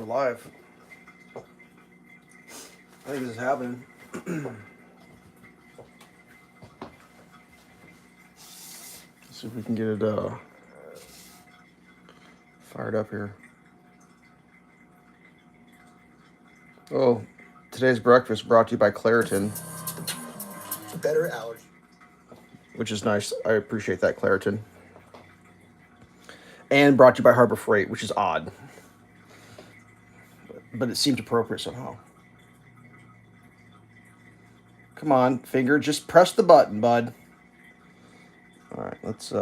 We're live. I think this is happening. Let's see if we can get it fired up here. Oh, today's breakfast brought to you by Claritin, Better allergy. which is nice. I appreciate that, Claritin. And brought to you by Harbor Freight, which is odd. But it seemed appropriate somehow. Come on, finger, just press the button, bud. All right, let's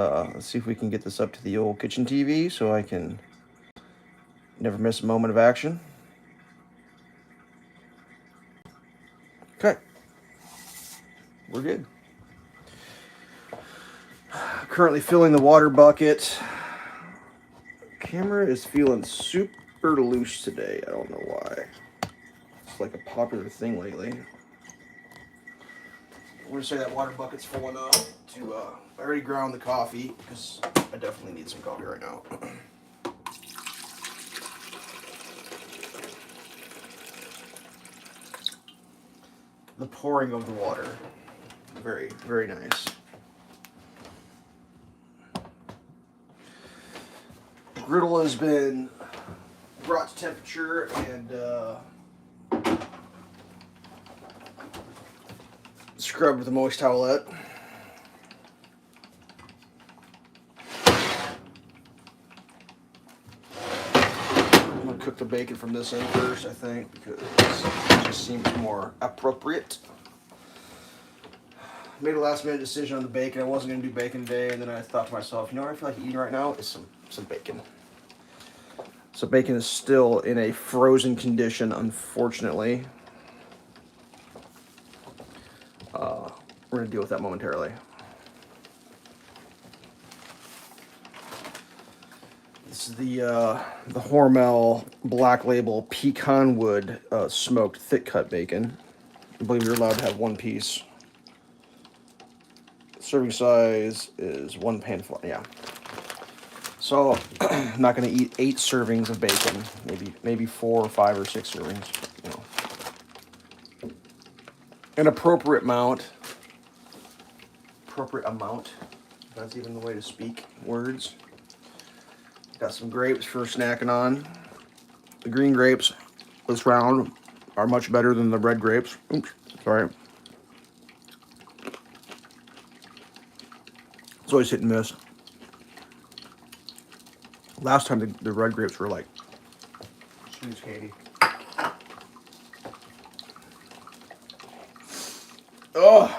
see if we can get this up to the old kitchen TV so I can never miss a moment of action. Okay, we're good. Currently filling the water bucket. Camera is feeling super loose today. I don't know why. It's like a popular thing lately. I'm gonna say that water bucket's full enough to. I already ground the coffee because I definitely need some coffee right now. The pouring of the water, very, very nice. Griddle has been brought to temperature and scrubbed with a moist towelette. I'm going to cook the bacon from this end first, I think, because it just seems more appropriate. Made a last minute decision on the bacon. I wasn't going to do bacon today, and then I thought to myself, you know what I feel like eating right now is some bacon. So bacon is still in a frozen condition, unfortunately. We're going to deal with that momentarily. This is the Hormel Black Label Pecan Wood smoked thick cut bacon. I believe you're allowed to have one piece. Serving size is 1 panful. Yeah. So I'm not going to eat 8 servings of bacon. Maybe 4 or 5 or 6 servings. You know, an appropriate amount. If that's even the way to speak words. Got some grapes for snacking on. The green grapes this round are much better than the red grapes. Oops, sorry. It's always hit and miss. Last time the red grapes were like sweet as candy. Oh!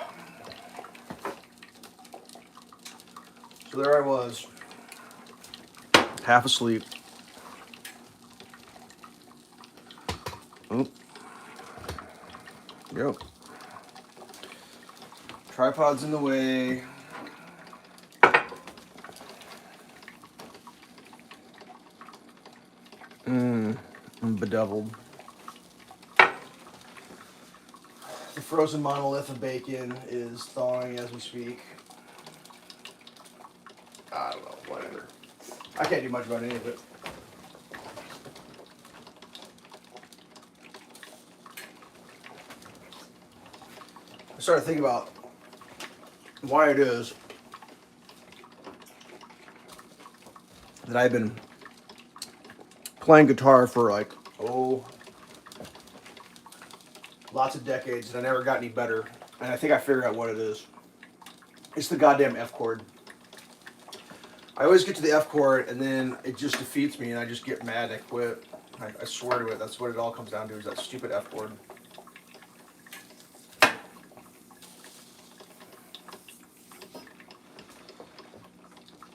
So there I was, half asleep. Oh. Go. Tripod's in the way. I'm bedeviled. The frozen monolith of bacon is thawing as we speak. I don't know, whatever. I can't do much about any of it. I started thinking about why it is that I've been playing guitar for like, lots of decades, and I never got any better. And I think I figured out what it is. It's the goddamn F chord. I always get to the F chord, and then it just defeats me, and I just get mad and I quit. I swear to it, that's what it all comes down to, is that stupid F chord.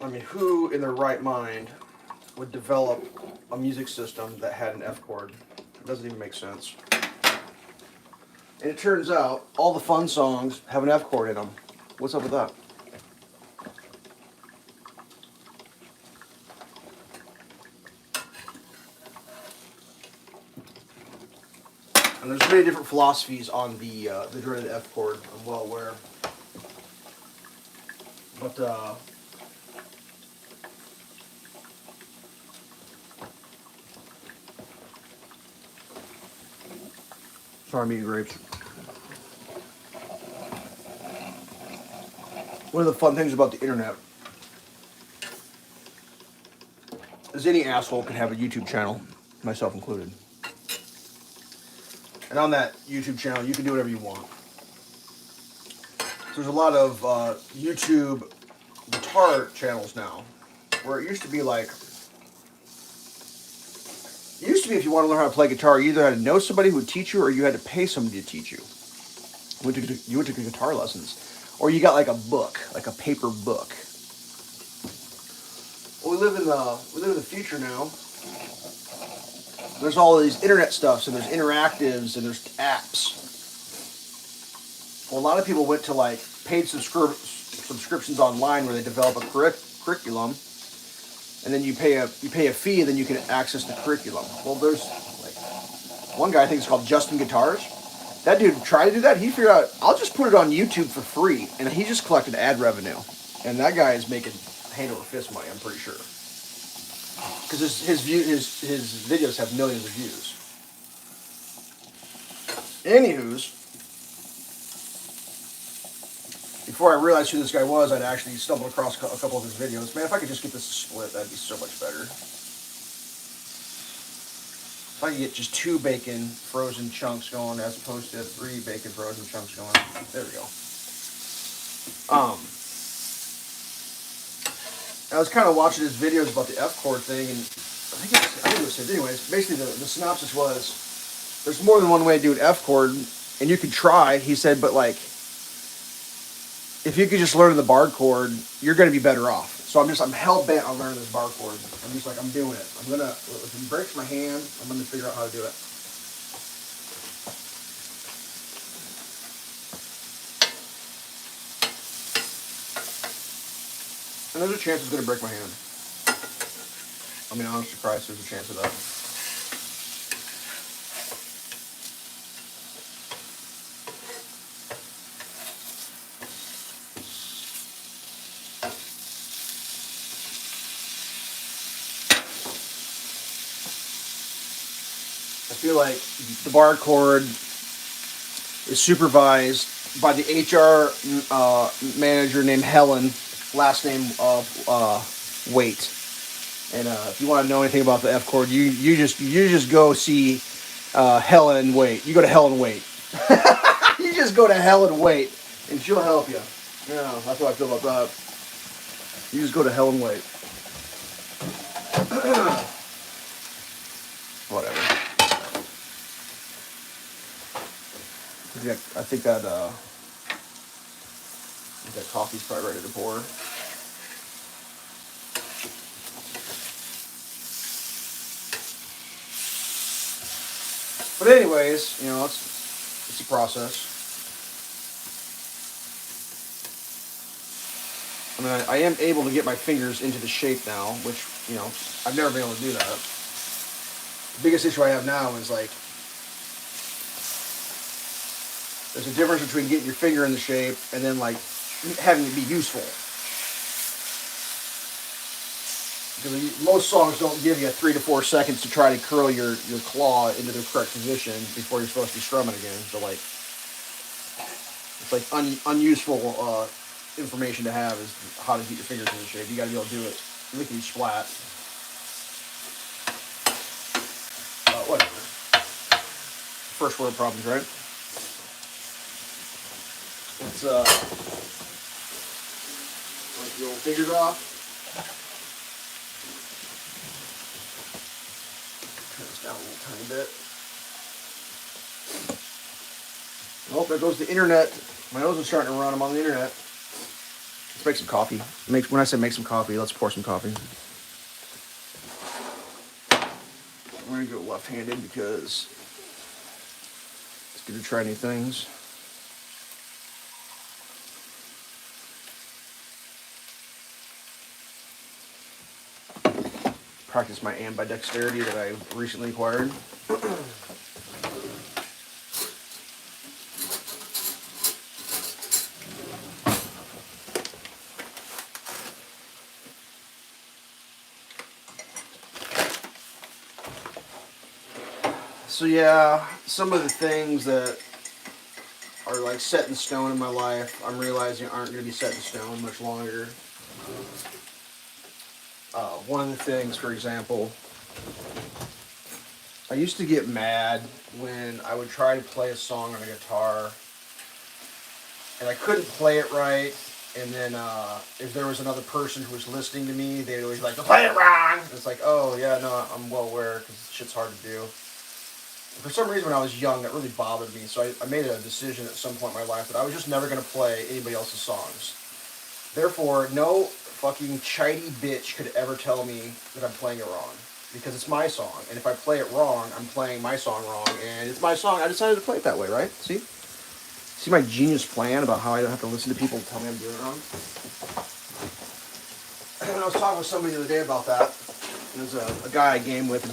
I mean, who in their right mind would develop a music system that had an F chord? It doesn't even make sense. And it turns out all the fun songs have an F chord in them. What's up with that? And there's many different philosophies on the dreaded F chord. I'm well aware. But Sorry, I'm eating grapes. One of the fun things about the internet is any asshole can have a YouTube channel, myself included. And on that YouTube channel, you can do whatever you want. There's a lot of YouTube guitar channels now, where it used to be like, if you want to learn how to play guitar, you either had to know somebody who would teach you, or you had to pay somebody to teach you. You went to guitar lessons, or you got like a book, like a paper book. Well, we live in the future now. There's all these internet stuffs, and there's interactives, and there's apps. Well, a lot of people went to like paid subscriptions online where they develop a curriculum, and then you pay a fee, and then you can access the curriculum. Well, there's like one guy, I think it's called Justin Guitars. That dude tried to do that. He figured out, I'll just put it on YouTube for free, and he just collected ad revenue. And that guy is making hand over fist money, I'm pretty sure, because his videos have millions of views. Anywho's, before I realized who this guy was, I'd actually stumbled across a couple of his videos. Man, if I could just get this split, that'd be so much better. If I could get just 2 bacon frozen chunks going as opposed to 3 bacon frozen chunks going. There we go. I was kind of watching his videos about the F chord thing, and I think it was his. Anyways, basically the synopsis was, there's more than one way to do an F chord, and you can try, he said, but like, if you could just learn the bar chord, you're going to be better off. So I'm hell bent on learning this bar chord. I'm just like, I'm doing it. If it breaks my hand, I'm going to figure out how to do it. And there's a chance it's going to break my hand. I mean, honest to Christ, there's a chance of that. I feel like the bar chord is supervised by the HR manager named Helen, last name Waite. And if you want to know anything about the F chord, you just go see Helen Waite. You go to Helen Waite. You just go to Helen Waite, and she'll help you. Yeah, that's how I feel about that. You just go to Helen Waite. Whatever. I think that coffee's probably ready to pour. But anyways, you know, it's a process. I mean, I am able to get my fingers into the shape now, which, you know, I've never been able to do that. The biggest issue I have now is like, there's a difference between getting your finger in the shape and then like having it be useful. Because most songs don't give you 3 to 4 seconds to try to curl your claw into the correct position before you're supposed to be strumming again. So like, it's like unuseful information to have is how to get your fingers in the shape. You got to be able to do it lickety splat. Whatever. First world problems, right? Let's wipe the old fingers off. Turn this down a little tiny bit. Oh, there goes the internet. My nose is starting to run. I'm on the internet. Let's make some coffee. When I say make some coffee, let's pour some coffee. We're going to go left-handed because it's good to try new things. Practice my ambidexterity that I recently acquired. So yeah, some of the things that are like set in stone in my life, I'm realizing aren't going to be set in stone much longer. One of the things, for example, I used to get mad when I would try to play a song on a guitar and I couldn't play it right. And then if there was another person who was listening to me, they'd always be like, "Play it wrong." And it's like, oh yeah, no, I'm well aware because shit's hard to do. And for some reason, when I was young, that really bothered me. So I made a decision at some point in my life that I was just never going to play anybody else's songs. Therefore, no fucking chidey bitch could ever tell me that I'm playing it wrong. Because it's my song. And if I play it wrong, I'm playing my song wrong. And it's my song. I decided to play it that way, right? See? See my genius plan about how I don't have to listen to people tell me I'm doing it wrong? And I was talking with somebody the other day about that. There's a guy I game with, and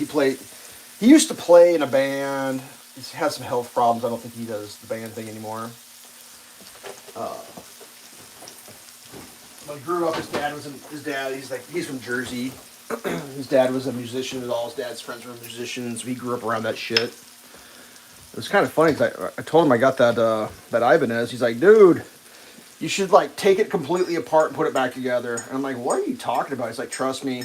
he used to play in a band. He's had some health problems. I don't think he does the band thing anymore. But grew up, he's from Jersey. His dad was a musician, and all his dad's friends were musicians, so he grew up around that shit. It was kind of funny because I told him I got that Ibanez. He's like, dude, you should like take it completely apart and put it back together. And I'm like, what are you talking about? He's like, trust me,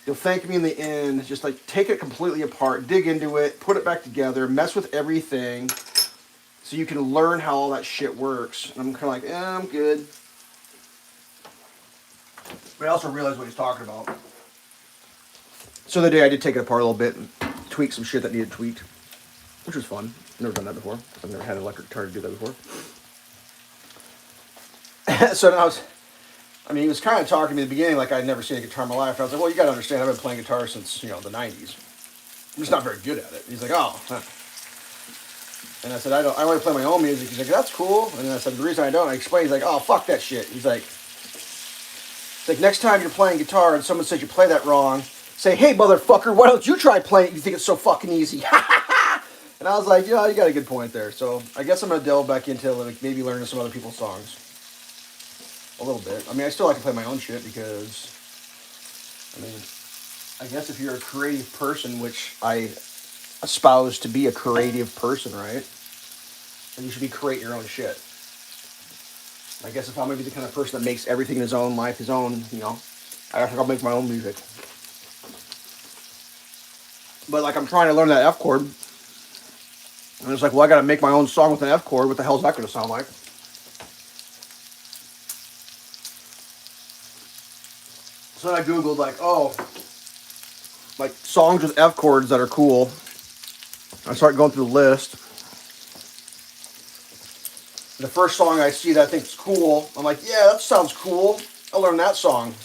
you'll thank me in the end. Just like take it completely apart, dig into it, put it back together, mess with everything, so you can learn how all that shit works. And I'm kind of like, I'm good. But I also realized what he's talking about. So the day I did take it apart a little bit and tweak some shit that needed tweaked, which was fun. Never done that before. I've never had an electric guitar to do that before. So now he was kind of talking to me in the beginning like I'd never seen a guitar in my life. And I was like, well, you got to understand, I've been playing guitar since, the 90s. I'm just not very good at it. He's like, oh. Huh. And I said, I want to play my own music. He's like, that's cool. And then I said, the reason I don't, I explained, he's like, oh, fuck that shit. He's like, next time you're playing guitar and someone says you play that wrong, say, hey, motherfucker, why don't you try playing it? You think it's so fucking easy. And I was like, yeah, you got a good point there. So I guess I'm going to delve back into like, maybe learning some other people's songs. A little bit. I still like to play my own shit because, I guess if you're a creative person, which I espouse to be a creative person, right? Then you should be creating your own shit. I guess if I'm going to be the kind of person that makes everything in his own life, his own, I think I'll make my own music. But like I'm trying to learn that F chord. And it's like, well, I got to make my own song with an F chord. What the hell is that going to sound like? So then I Googled like songs with F chords that are cool. I started going through the list. The first song I see that I think is cool, I'm like, yeah, that sounds cool. I'll learn that song.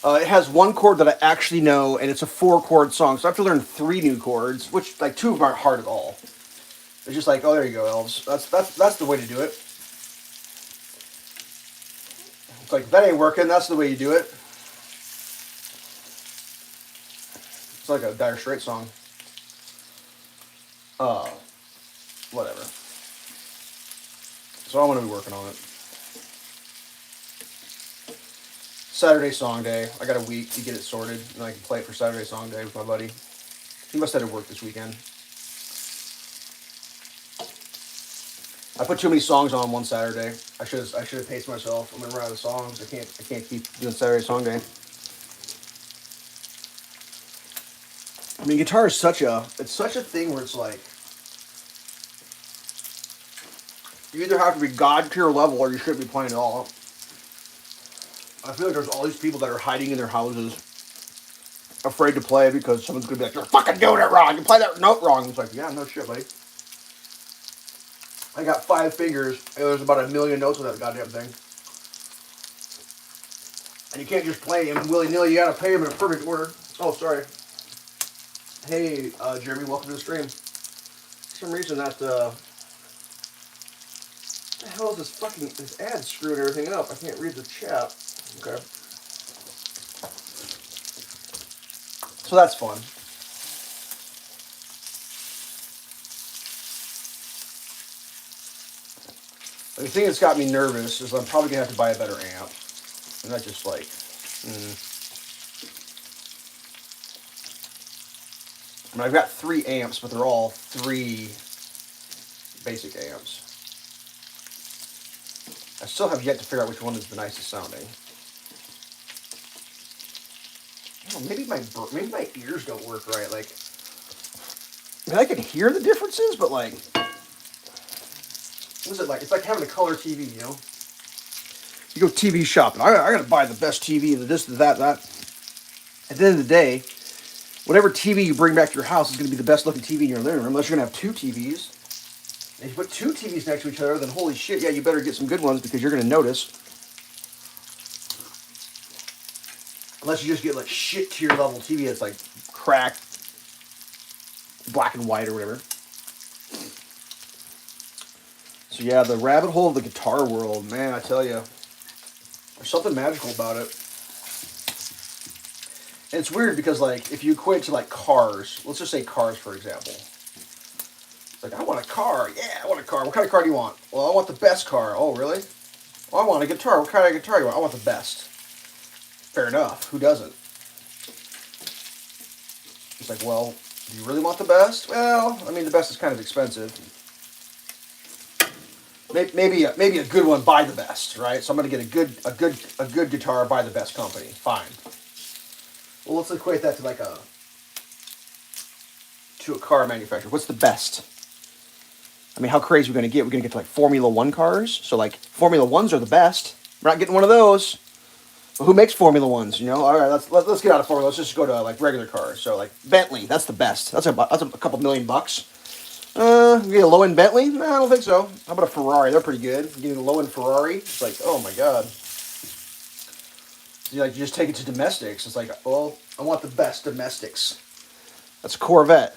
It has one chord that I actually know, and it's a 4-chord song. So I have to learn 3 new chords, which like 2 of them aren't hard at all. It's just like, oh, there you go, Elves. That's the way to do it. It's like, if that ain't working, that's the way you do it. It's like a Dire Straits song. Whatever. So I'm going to be working on it. Saturday Song Day. I got a week to get it sorted, and I can play it for Saturday Song Day with my buddy. He must have had to work this weekend. I put too many songs on one Saturday. I should have paced myself. I'm gonna run out of songs. I can't keep doing Saturday Song Day. Guitar is such a thing where it's like you either have to be God tier level or you shouldn't be playing at all. I feel like there's all these people that are hiding in their houses, afraid to play because someone's gonna be like, "You're fucking doing it wrong. You play that note wrong." It's like, yeah, no shit, buddy. I got 5 fingers, and there's about 1,000,000 notes on that goddamn thing. And you can't just play them willy-nilly. You gotta play them in a perfect order. Oh, sorry. Hey, Jeremy, welcome to the stream. For some reason that, what the hell is this ad screwing everything up? I can't read the chat. Okay. So that's fun. The thing that's got me nervous is I'm probably going to have to buy a better amp. And that's just like, I'm And I've got 3 amps, but they're all 3 basic amps. I still have yet to figure out which one is the nicest sounding. Maybe my ears don't work right. Like, I mean, I can hear the differences, but like, what is it like? It's like having a color TV, you know? You go TV shopping. I gotta buy the best TV, this, that. At the end of the day, whatever TV you bring back to your house is gonna be the best looking TV in your living room, unless you're gonna have 2 TVs. And if you put 2 TVs next to each other, then holy shit, yeah, you better get some good ones because you're gonna notice. Unless you just get like shit tier level TV that's like cracked, black and white or whatever. So yeah, the rabbit hole of the guitar world, man, I tell you, there's something magical about it. And it's weird because like if you equate to like cars, let's just say cars for example. It's like, I want a car. Yeah, I want a car. What kind of car do you want? Well, I want the best car. Oh, really? Well, I want a guitar. What kind of guitar do you want? I want the best. Fair enough. Who doesn't? It's like, well, do you really want the best? Well, I mean, the best is kind of expensive. Maybe a good one, buy the best, right? So I'm going to get a good guitar, buy the best company. Fine. Well, let's equate that to to a car manufacturer. What's the best? I mean, how crazy are we going to get? We're going to get to like Formula One cars. So like Formula Ones are the best. We're not getting one of those. Well, who makes Formula Ones? You know, all right, let's get out of Formula. Let's just go to like regular cars. So like Bentley, that's the best. That's a couple $1,000,000. You get a low end Bentley? No, I don't think so. How about a Ferrari? They're pretty good. You get a low end Ferrari. It's like, oh my god. You just take it to domestics. It's like, well, I want the best domestics. That's a Corvette.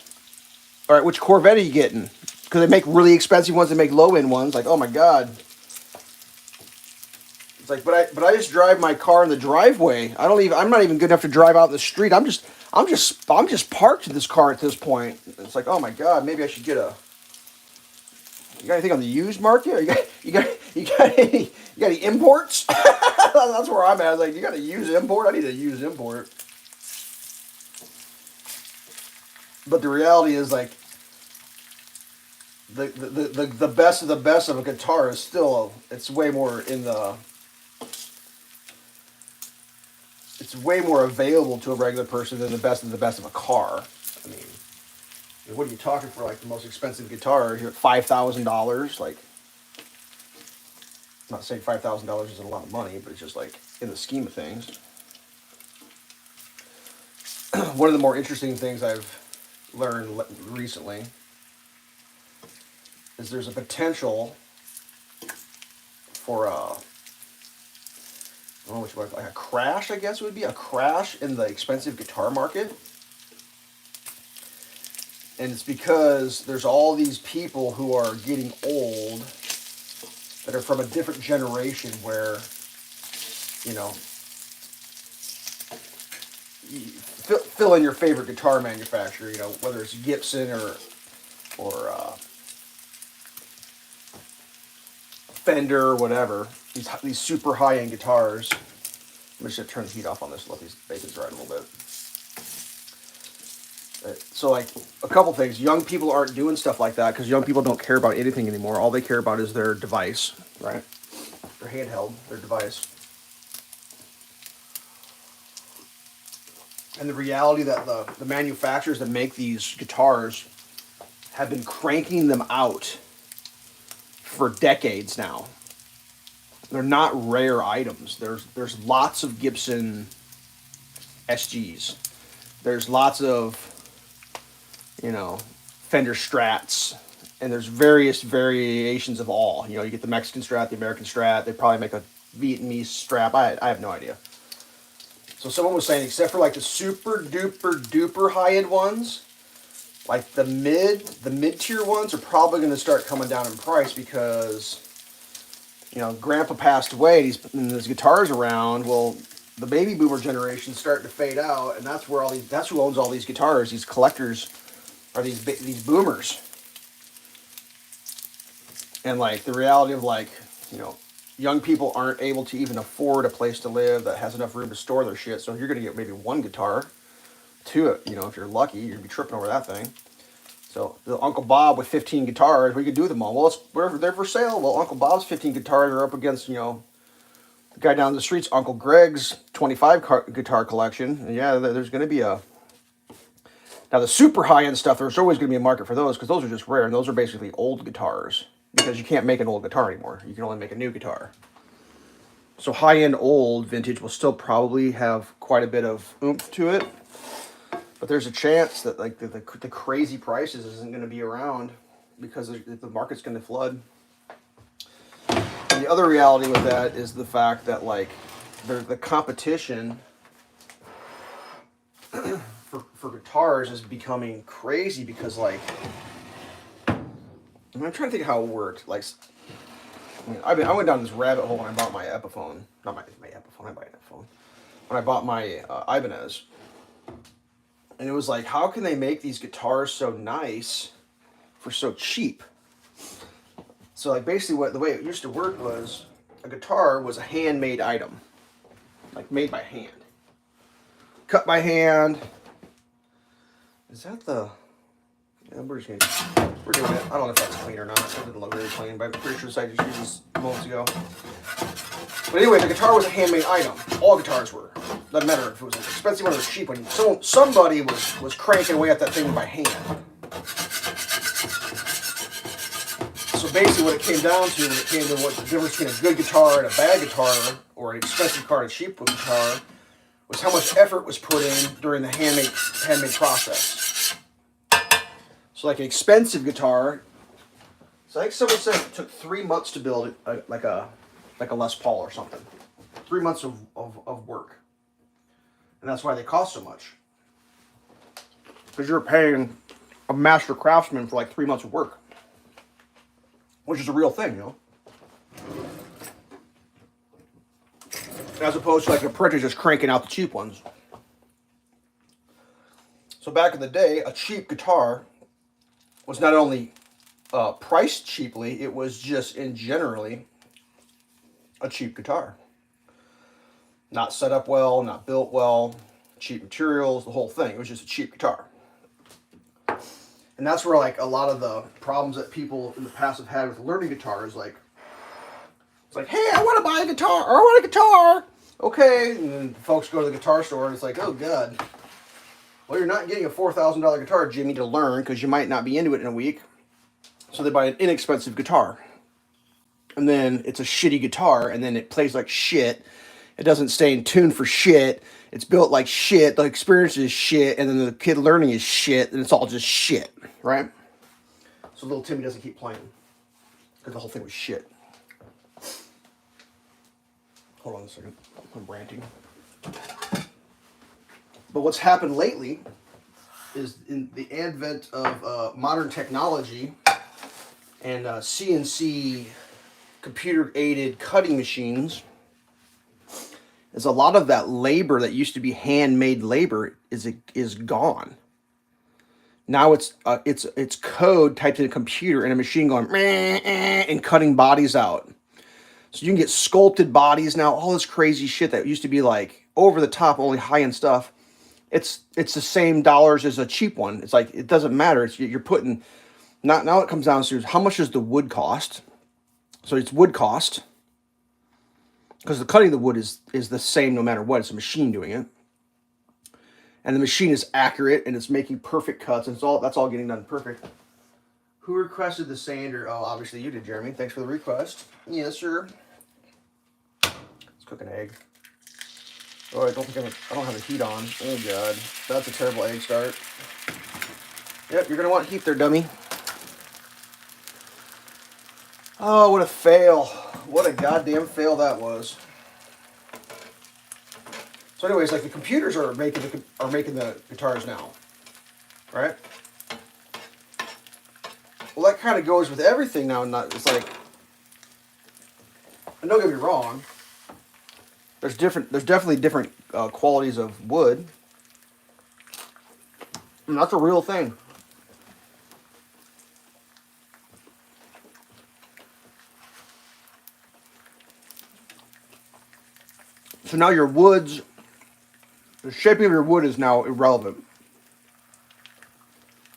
All right, which Corvette are you getting? Because they make really expensive ones. They make low end ones. Like, oh my god. It's like, but I just drive my car in the driveway. I'm not even good enough to drive out in the street. I'm just parked in this car at this point. It's like, oh my god, maybe I should get a. You got anything on the used market? You got any imports? That's where I'm at. I was like, you got a used import? I need a used import. But the reality is like the best of the best of a guitar is still it's way more it's way more available to a regular person than the best of a car. I mean, what are you talking for? Like the most expensive guitar, you're at $5,000. Like, I'm not saying $5,000 isn't a lot of money, but it's just like in the scheme of things. One of the more interesting things I've learned recently is there's a potential for I don't know what you want, like a crash, I guess it would be a crash in the expensive guitar market. And it's because there's all these people who are getting old that are from a different generation where, you know, fill in your favorite guitar manufacturer, you know, whether it's Gibson or Fender or whatever. These super high-end guitars. I'm just going to turn the heat off on this and let these bacons ride a little bit. So, like, a couple things. Young people aren't doing stuff like that because young people don't care about anything anymore. All they care about is their device, right? Their handheld, their device. And the reality that the manufacturers that make these guitars have been cranking them out for decades now. They're not rare items. There's lots of Gibson SGs. There's lots of, you know, Fender Strats, and there's various variations of all. You know, you get the Mexican Strat, the American Strat. They probably make a Vietnamese Strap. I have no idea. So someone was saying, except for like the super duper duper high end ones, like the mid tier ones are probably going to start coming down in price because, you know, Grandpa passed away and his guitar's around. Well, the baby boomer generation's starting to fade out, and that's who owns all these guitars. These collectors are these boomers. And like the reality of like, you know, young people aren't able to even afford a place to live that has enough room to store their shit. So you're going to get maybe one guitar, to it. You know, if you're lucky, you'd be tripping over that thing. So the Uncle Bob with 15 guitars, what do you do with them all? Well, they're for sale. Well, Uncle Bob's 15 guitars are up against, you know, the guy down the street's Uncle Greg's 25 guitar collection. And yeah, there's going to be a... Now, the super high-end stuff, there's always going to be a market for those because those are just rare, and those are basically old guitars because you can't make an old guitar anymore. You can only make a new guitar. So high-end old vintage will still probably have quite a bit of oomph to it, but there's a chance that like the crazy prices isn't going to be around because the market's going to flood. And the other reality with that is the fact that like the competition for guitars is becoming crazy because like I'm trying to think how it worked. Like I went down this rabbit hole when I bought my Epiphone. Not my Epiphone. I bought an Epiphone when I bought my Ibanez. And it was like, how can they make these guitars so nice for so cheap? So like basically the way it used to work was a guitar was a handmade item. Like made by hand. Cut by hand. Is that the... Yeah, we're doing it. I don't know if that's clean or not. It didn't look very clean, but I'm pretty sure I just used this moments ago. But anyway, the guitar was a handmade item. All guitars were. Doesn't matter if it was an expensive one or a cheap one. Somebody was cranking away at that thing by hand. So basically what it came down to, when it came to what the difference between a good guitar and a bad guitar, or an expensive guitar and a cheap guitar, was how much effort was put in during the handmade process. So like an expensive guitar, so I think someone said it took 3 months to build like a Les Paul or something. 3 months of work. And that's why they cost so much. Because you're paying a master craftsman for like 3 months of work. Which is a real thing, you know. As opposed to like a printer just cranking out the cheap ones. So back in the day, a cheap guitar was not only priced cheaply, it was just in generally a cheap guitar. Not set up well, not built well, cheap materials, the whole thing. It was just a cheap guitar. And that's where like a lot of the problems that people in the past have had with learning guitars, like, it's like, hey, I want to buy a guitar, or I want a guitar. Okay, and then folks go to the guitar store and it's like, oh God. Well, you're not getting a $4,000 guitar, Jimmy, to learn because you might not be into it in a week. So they buy an inexpensive guitar. And then it's a shitty guitar, and then it plays like shit. It doesn't stay in tune for shit. It's built like shit. The experience is shit, and then the kid learning is shit, and it's all just shit, right? So little Timmy doesn't keep playing because the whole thing was shit. Hold on a second. I'm ranting. But what's happened lately is in the advent of modern technology and CNC computer-aided cutting machines, is a lot of that labor that used to be handmade labor is gone. Now it's code typed in a computer and a machine going meh, and cutting bodies out. So you can get sculpted bodies now. All this crazy shit that used to be like over the top, only high end stuff. It's the same dollars as a cheap one. It's like it doesn't matter. It's you're putting. Now it comes down to how much does the wood cost? So it's wood cost. Because the cutting of the wood is the same no matter what. It's a machine doing it. And the machine is accurate and it's making perfect cuts. And that's all getting done perfect. Who requested the sander? Oh, obviously you did, Jeremy. Thanks for the request. Yes, sir. Let's cook an egg. Oh, I don't have the heat on. Oh, God. That's a terrible egg start. Yep, you're going to want heat there, dummy. Oh, what a fail. What a goddamn fail that was. So anyways, like the computers are making the guitars now. Right? Well, that kind of goes with everything now. It's like, and don't get me wrong, there's definitely different qualities of wood. And that's a real thing. So now your woods, the shaping of your wood is now irrelevant.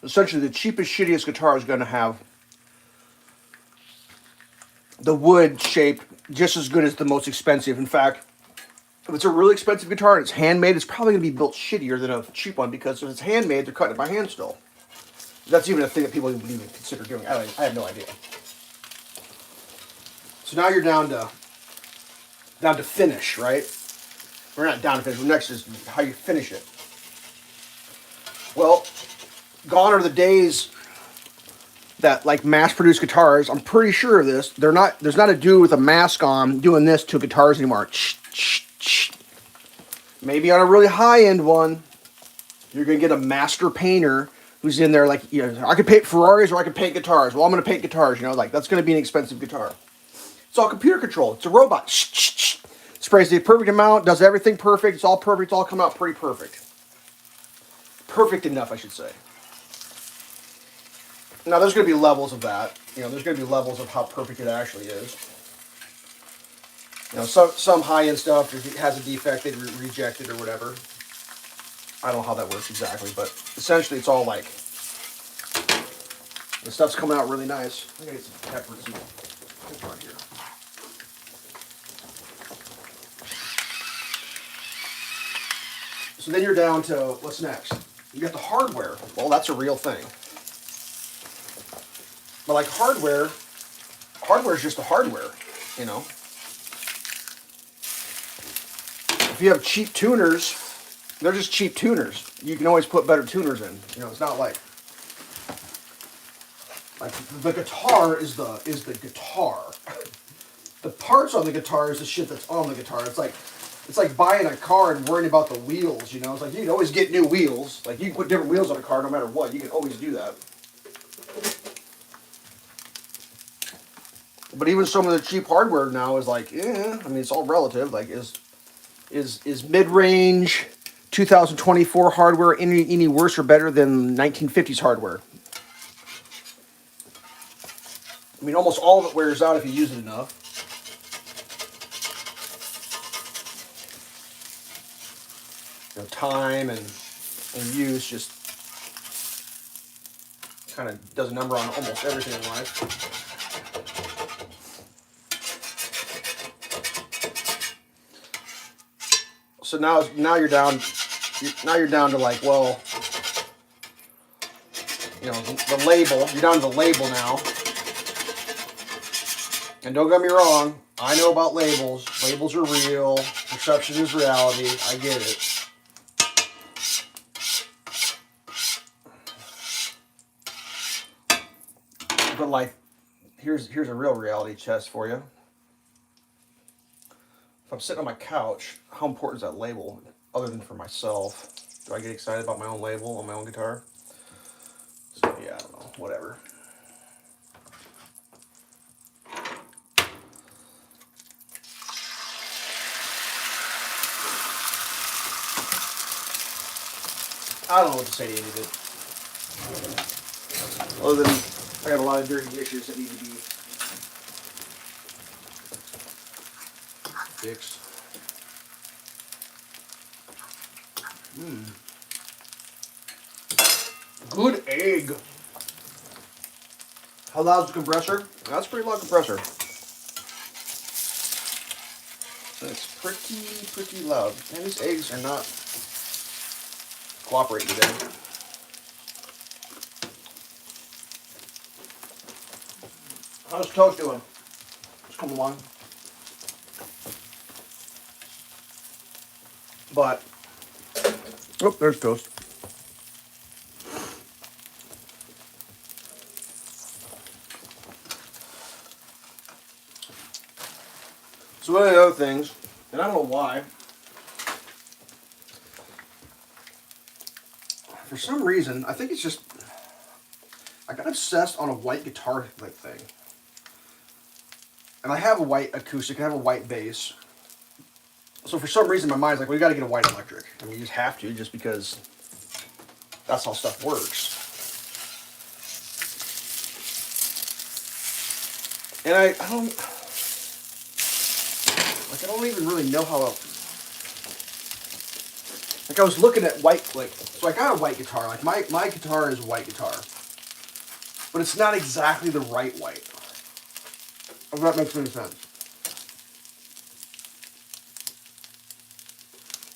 essentially the cheapest, shittiest guitar is going to have the wood shape just as good as the most expensive. In fact, if it's a really expensive guitar and it's handmade, it's probably going to be built shittier than a cheap one because if it's handmade, they're cutting it by hand still. That's even a thing that people would even consider doing. I have no idea. So now you're down to finish, right? We're not down to finish. Next is how you finish it. Well, gone are the days that like mass-produced guitars. I'm pretty sure of this. There's not a dude with a mask on doing this to guitars anymore. Maybe on a really high-end one, you're gonna get a master painter who's in there like, you know, I could paint Ferraris or I could paint guitars. Well, I'm gonna paint guitars. You know, like that's gonna be an expensive guitar. It's all computer controlled. It's a robot. Sprays the perfect amount, does everything perfect. It's all perfect. It's all come out pretty perfect. Perfect enough, I should say. Now, there's going to be levels of that. You know, there's going to be levels of how perfect it actually is. You know, some high-end stuff, if it has a defect, they reject it or whatever. I don't know how that works exactly, but essentially it's all like, the stuff's coming out really nice. I gotta get some pepper and some right here. So then you're down to, what's next? You got the hardware. Well, that's a real thing. But like hardware is just the hardware, you know. If you have cheap tuners, they're just cheap tuners. You can always put better tuners in. You know, it's not like the guitar is the guitar. The parts on the guitar is the shit that's on the guitar. It's like buying a car and worrying about the wheels, you know. It's like you can always get new wheels. Like you can put different wheels on a car no matter what. You can always do that. But even some of the cheap hardware now is like, yeah, I mean, it's all relative. Like, is mid-range 2024 hardware any worse or better than 1950s hardware? I mean, almost all of it wears out if you use it enough. You know, time and use just kind of does a number on almost everything in life. So now you're down to like, well, you know, the label. You're down to the label now. And don't get me wrong, I know about labels. Labels are real. Perception is reality. I get it. But like, here's a real reality test for you. If I'm sitting on my couch, how important is that label, other than for myself? Do I get excited about my own label on my own guitar? So yeah, I don't know, whatever. I don't know what to say to any of it. Other than I got a lot of dirty dishes that need to be fixed. Good egg. How loud's the compressor? That's a pretty loud compressor. It's pretty loud. And these eggs are not cooperating today. How's toast doing? It's coming along. But, oh, there's toast. So one of the other things, and I don't know why, for some reason, I think it's just, I got obsessed on a white guitar like thing. And I have a white acoustic, I have a white bass. So for some reason my mind's like, well, you gotta get a white electric. I mean, you just have to, just because that's how stuff works. And I don't even really know how, like I was looking at white, like So I got a white guitar. Like my guitar is a white guitar. But it's not exactly the right white. If that makes any sense.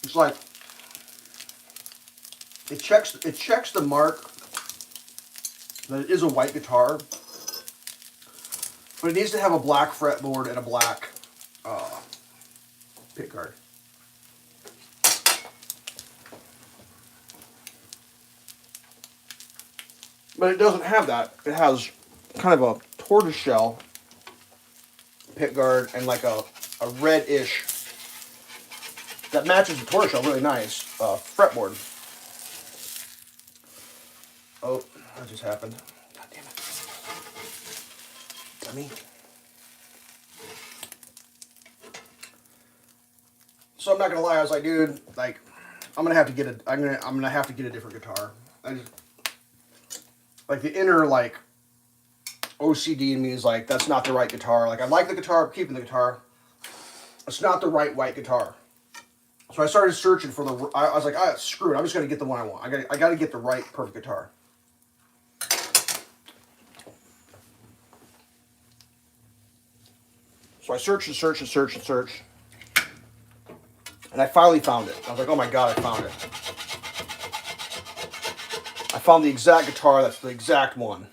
It's like it checks the mark that it is a white guitar, but it needs to have a black fretboard and a black pick guard. But it doesn't have that. It has kind of a tortoiseshell pick guard and like a reddish that matches the tortoiseshell really nice fretboard. Oh, that just happened. God damn it. Dummy. So I'm not gonna lie, I was like, dude, like, I'm gonna have to get a different guitar. I just like the inner like OCD in me is like, that's not the right guitar. Like I like the guitar, I'm keeping the guitar. It's not the right white guitar. So I started searching for the. I was like, screw it. I'm just gonna get the one I want. I gotta get the right perfect guitar. So I searched and searched and searched and searched, and I finally found it. I was like, oh my god, I found it. I found the exact guitar. That's the exact one.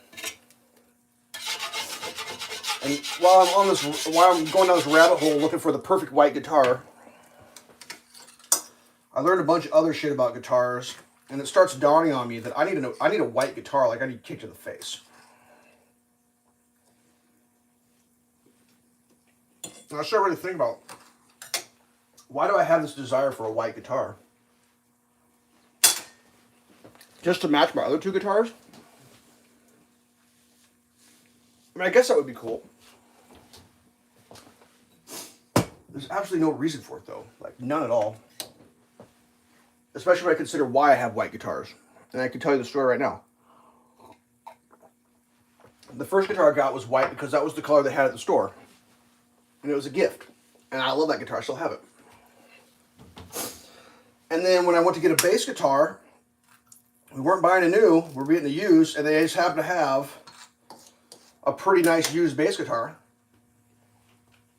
And while I'm going down this rabbit hole looking for the perfect white guitar, I learned a bunch of other shit about guitars, and it starts dawning on me that I need a white guitar, like I need kicked in the face. And I started really thinking about, why do I have this desire for a white guitar? Just to match my other two guitars? I mean, I guess that would be cool. There's absolutely no reason for it, though. Like, none at all. Especially when I consider why I have white guitars. And I can tell you the story right now. The first guitar I got was white because that was the color they had at the store. And it was a gift. And I love that guitar. I still have it. And then when I went to get a bass guitar, we weren't buying a new. We were getting a used. And they just happened to have a pretty nice used bass guitar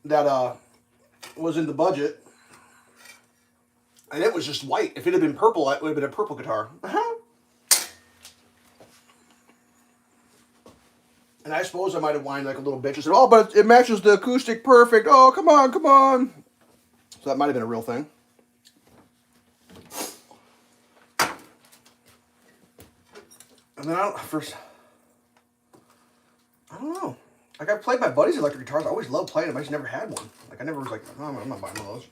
that was in the budget. And it was just white. If it had been purple, it would have been a purple guitar. And I suppose I might have whined like a little bitch and said, oh, but it matches the acoustic perfect. Oh, come on, come on. So that might have been a real thing. And then I don't know. Like, I've played my buddy's electric guitars. I always loved playing them. I just never had one. Like, I never was like, oh, I'm not buying one of those. It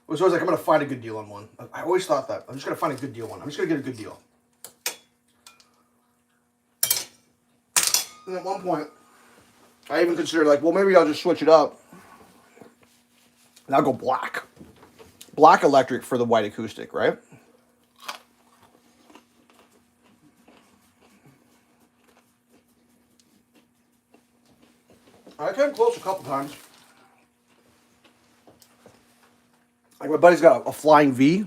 was always like, I'm going to find a good deal on one. I always thought that. I'm just going to find a good deal on. I'm just going to get a good deal. And at one point, I even considered like, well, maybe I'll just switch it up. And I'll go black. Black electric for the white acoustic, right? I came close a couple times. Like my buddy's got a Flying V.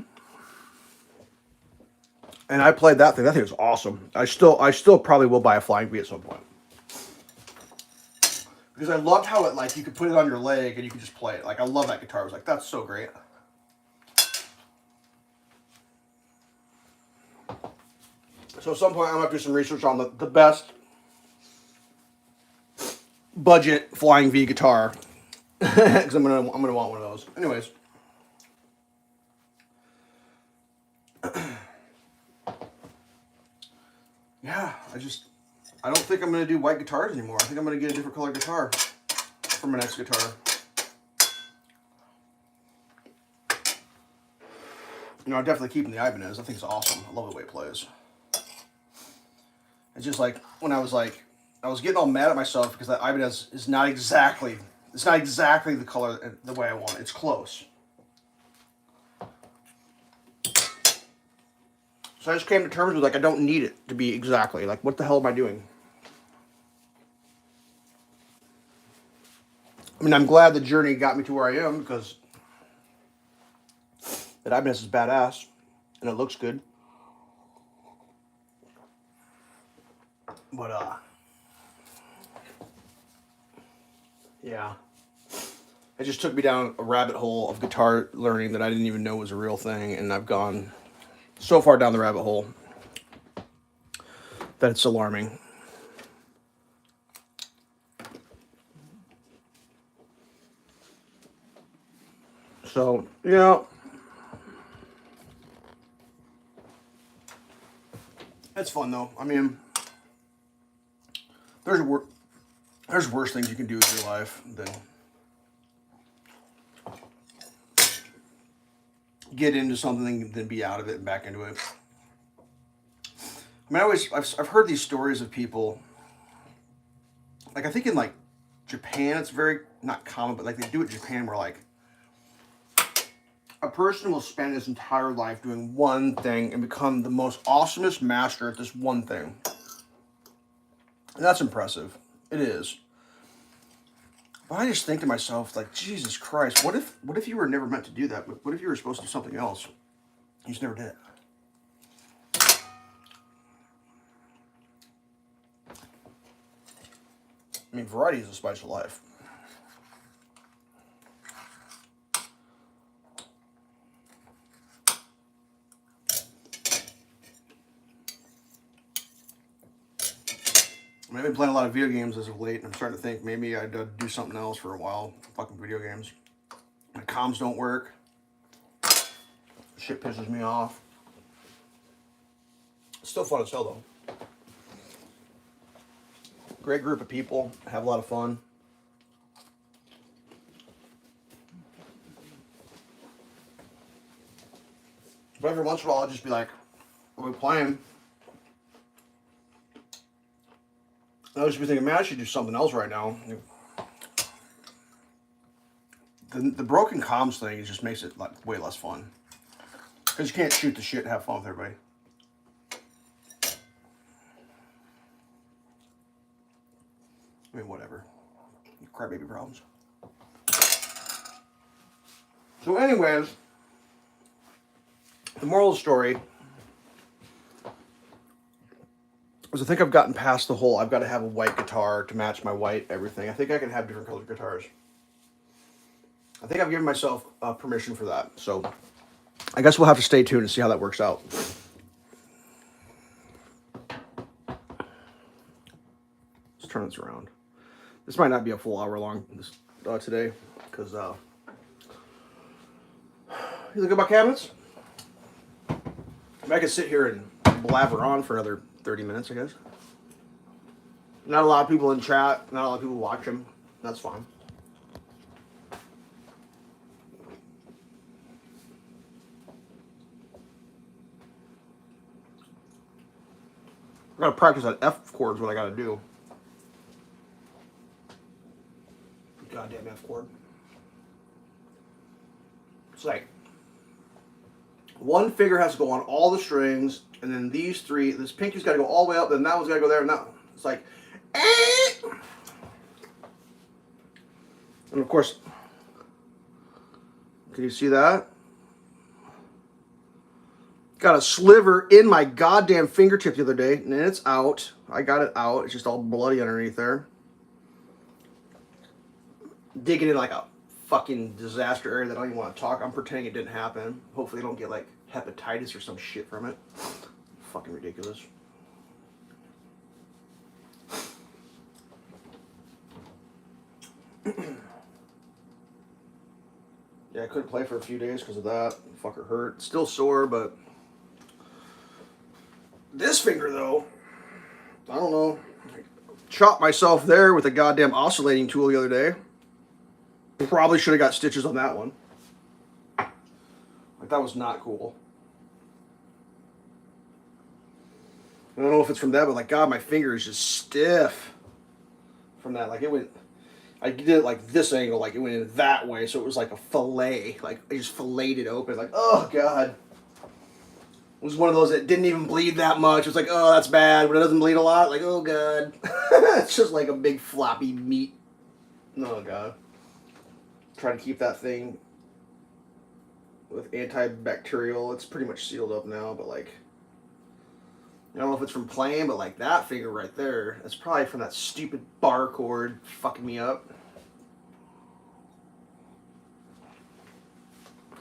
And I played that thing. That thing was awesome. I still probably will buy a Flying V at some point. Because I loved how it, like, you could put it on your leg and you could just play it. Like, I love that guitar. I was like, that's so great. So at some point, I'm going to do some research on the best budget Flying V guitar. Because I'm gonna want one of those. Anyways. Yeah, I don't think I'm going to do white guitars anymore. I think I'm going to get a different color guitar for my next guitar. You know, I'm definitely keeping the Ibanez. I think it's awesome. I love the way it plays. It's just like, when I was getting all mad at myself because that Ibanez is not exactly the color, the way I want it. It's close. So I just came to terms with, like, I don't need it to be exactly. Like, what the hell am I doing? I mean, I'm glad the journey got me to where I am, because that Ibanez is badass, and it looks good. But yeah. It just took me down a rabbit hole of guitar learning that I didn't even know was a real thing, and I've gone so far down the rabbit hole that it's alarming. So, it's fun though. I mean, there's worse things you can do with your life than get into something, then be out of it and back into it. I mean, I've heard these stories of people, like I think in like Japan, it's very not common, but like they do it in Japan, where like a person will spend his entire life doing one thing and become the most awesomest master at this one thing. And that's impressive. It is. But I just think to myself, like, Jesus Christ, what if you were never meant to do that? What if you were supposed to do something else? You just never did. I mean, variety is the spice of life. I mean, I've been playing a lot of video games as of late, and I'm starting to think maybe I'd do something else for a while. Fucking video games. My comms don't work. Shit pisses me off. It's still fun as hell, though. Great group of people. Have a lot of fun. But every once in a while, I'll just be like, what are we playing? I was just be thinking, man, I should do something else right now. The broken comms thing just makes it like way less fun. Because you can't shoot the shit and have fun with everybody. I mean, whatever. Crybaby problems. So anyways, the moral of the story is I think I've gotten past the whole I've got to have a white guitar to match my white everything. I think I can have different colored guitars. I think I've given myself permission for that. So I guess we'll have to stay tuned and see how that works out. Let's turn this around. This might not be a full hour long today because you look at my cabinets. I could sit here and blabber on for another 30 minutes, I guess. Not a lot of people in chat, not a lot of people watching. That's fine. I gotta practice that F chord is what I gotta do. Goddamn F chord. It's like one finger has to go on all the strings, and then these three, this pinky's got to go all the way up, then that one's got to go there, and that one. It's like, and of course, can you see that? Got a sliver in my goddamn fingertip the other day, and it's out. I got it out. It's just all bloody underneath there. Digging in like a fucking disaster area that I don't even want to talk. I'm pretending it didn't happen. Hopefully I don't get like hepatitis or some shit from it. Fucking ridiculous. Yeah, I couldn't play for a few days because of that. Fucker hurt. Still sore, but this finger though, I don't know. I chopped myself there with a goddamn oscillating tool the other day. Probably should have got stitches on that one. Like, that was not cool. I don't know if it's from that, but like, God, my finger is just stiff from that. Like, it went, I did it like this angle, like it went in that way, so it was like a fillet. Like, I just filleted it open. Like, oh, God. It was one of those that didn't even bleed that much. It was like, oh, that's bad. But it doesn't bleed a lot. Like, oh, God. It's just like a big floppy meat. Oh, God. Trying to keep that thing with antibacterial. It's pretty much sealed up now, but like, I don't know if it's from playing, but like that finger right there, that's probably from that stupid bar cord fucking me up.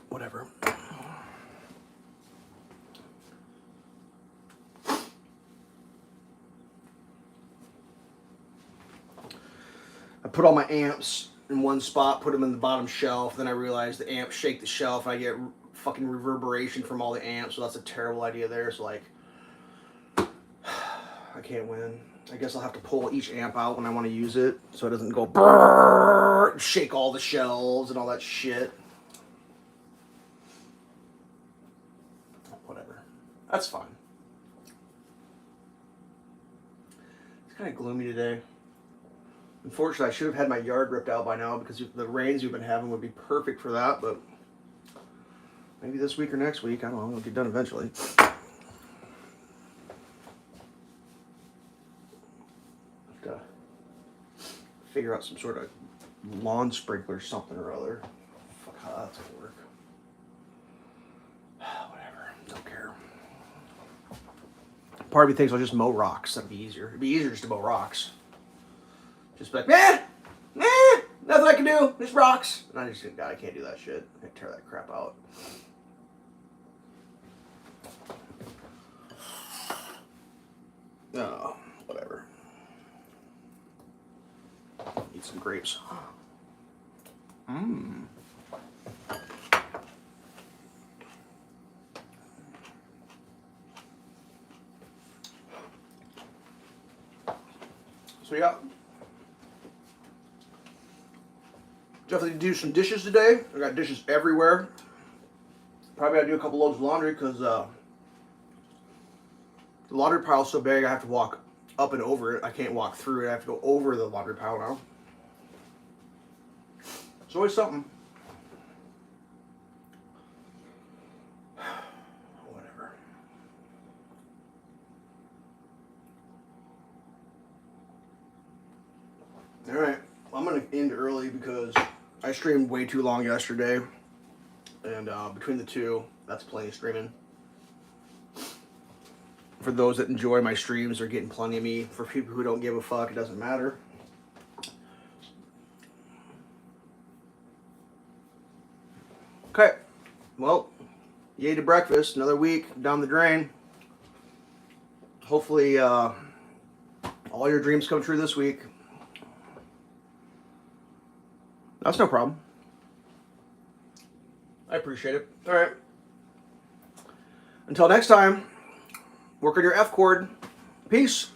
Whatever. I put all my amps in one spot, put them in the bottom shelf. Then I realized the amps shake the shelf, and I get fucking reverberation from all the amps. So that's a terrible idea there. So like, I can't win. I guess I'll have to pull each amp out when I want to use it, so it doesn't go brrrr, shake all the shelves and all that shit. Whatever. That's fine. It's kind of gloomy today. Unfortunately, I should have had my yard ripped out by now because the rains we've been having would be perfect for that, but maybe this week or next week. I don't know. It'll get done eventually. Have to figure out some sort of lawn sprinkler or something or other. Fuck how that's gonna work. Whatever. Don't care. Part of me thinks I'll just mow rocks. That'd be easier. It'd be easier just to mow rocks. Just be like, nothing I can do. Just rocks. And I just think, God, I can't do that shit. I can tear that crap out. Oh, whatever. Eat some grapes. Mmm. So yeah. Definitely do some dishes today. I got dishes everywhere. Probably gotta do a couple loads of laundry because the laundry pile's so big I have to walk up and over it. I can't walk through it. I have to go over the laundry pile now. It's always something. Whatever. Alright. I'm going to end early because I streamed way too long yesterday. And between the two, that's plenty of streaming. For those that enjoy my streams, they're getting plenty of me. For people who don't give a fuck, it doesn't matter. Okay. Well, yay to breakfast. Another week down the drain. Hopefully, all your dreams come true this week. That's no problem. I appreciate it. All right. Until next time, work on your F chord. Peace.